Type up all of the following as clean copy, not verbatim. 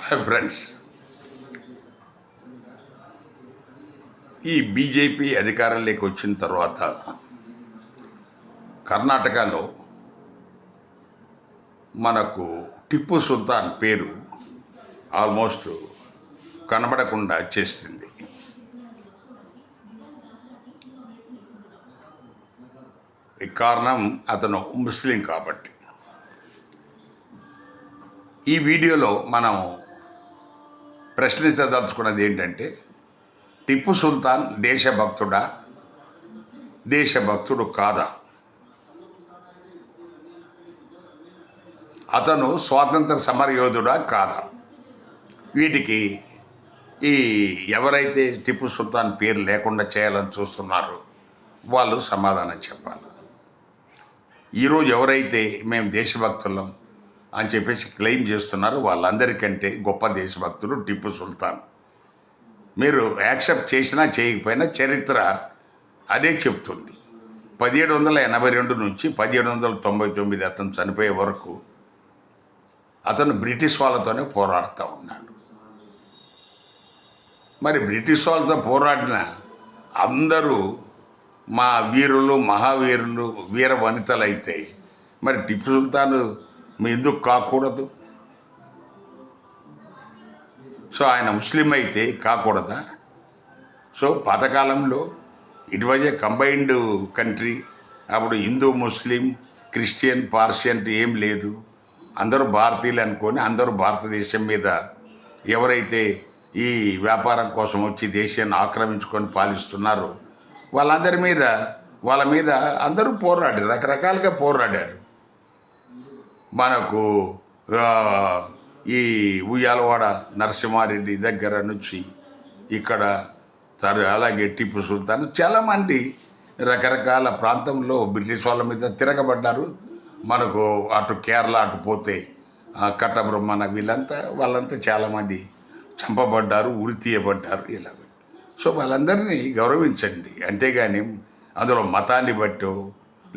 Hi friends, ఈ BJP అధికారంలోకి వచ్చిన తర్వాత కర్ణాటకలో మనకు టిప్పు సుల్తాన్ పేరు ఆల్మోస్ట్ కనబడకుండా చేస్తుంది. ఈ కారణం అతను ముస్లిం కాబట్టి. ఈ వీడియోలో మనం ప్రశ్నించదలుచుకున్నది ఏంటంటే, టిప్పు సుల్తాన్ దేశభక్తుడా, దేశభక్తుడు కాదా? అతను స్వాతంత్ర సమరయోధుడా కాదా? వీటికి ఎవరైతే టిప్పు సుల్తాన్ పేరు లేకుండా చేయాలని చూస్తున్నారో వాళ్ళు సమాధానం చెప్పాలి. ఈరోజు ఎవరైతే మేము దేశభక్తులం అని చెప్పేసి క్లెయిమ్ చేస్తున్నారో వాళ్ళందరికంటే గొప్ప దేశభక్తుడు టిప్పు సుల్తాన్. మీరు యాక్సెప్ట్ చేసినా చేయకపోయినా చరిత్ర అదే చెప్తుంది. 1782 నుంచి 1799 అతను చనిపోయే వరకు అతను బ్రిటిష్ వాళ్ళతోనే పోరాడుతూ ఉన్నాడు. మరి బ్రిటిష్ వాళ్ళతో పోరాడిన అందరూ మా వీరులు, మహావీరులు, వీర వనితలు అయితే మరి టిప్పు సుల్తాన్ ఎందుకు కాకూడదు? సో ఆయన ముస్లిం అయితే కాకూడదా? సో పాతకాలంలో it was a combined country. అప్పుడు హిందూ, ముస్లిం, క్రిస్టియన్, పార్షియన్ ఏం లేదు. అందరూ భారతీయులు అనుకొని అందరూ భారతదేశం మీద ఎవరైతే ఈ వ్యాపారం కోసం వచ్చి దేశాన్ని ఆక్రమించుకొని పాలిస్తున్నారో వాళ్ళ మీద అందరూ పోరాడారు, రకరకాలుగా పోరాడారు. మనకు ఈ ఉయ్యాలవాడ నరసింహారెడ్డి దగ్గర నుంచి ఇక్కడ అలాగే టిప్పు సుల్తాన్ చాలామంది రకరకాల ప్రాంతంలో బ్రిటిష్ వాళ్ళ మీద తిరగబడ్డారు. మనకు అటు కేరళ అటు పోతే కట్టబ్రహ్మణ వాళ్ళంతా చాలామంది చంపబడ్డారు, ఉరి తీయబడ్డారు. ఇలాగ సో వాళ్ళందరినీ గౌరవించండి. అంతేగాని అందులో మతాన్ని బట్టో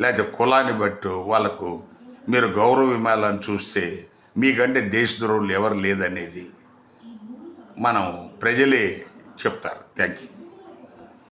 లేకపోతే కులాన్ని బట్టో వాళ్ళకు మీరు గౌరవం ఇవ్వాలని చూస్తే మీకంటే దేశద్రోహులు ఎవరు లేదనేది మనం ప్రజలే చెప్తారు. Thank you.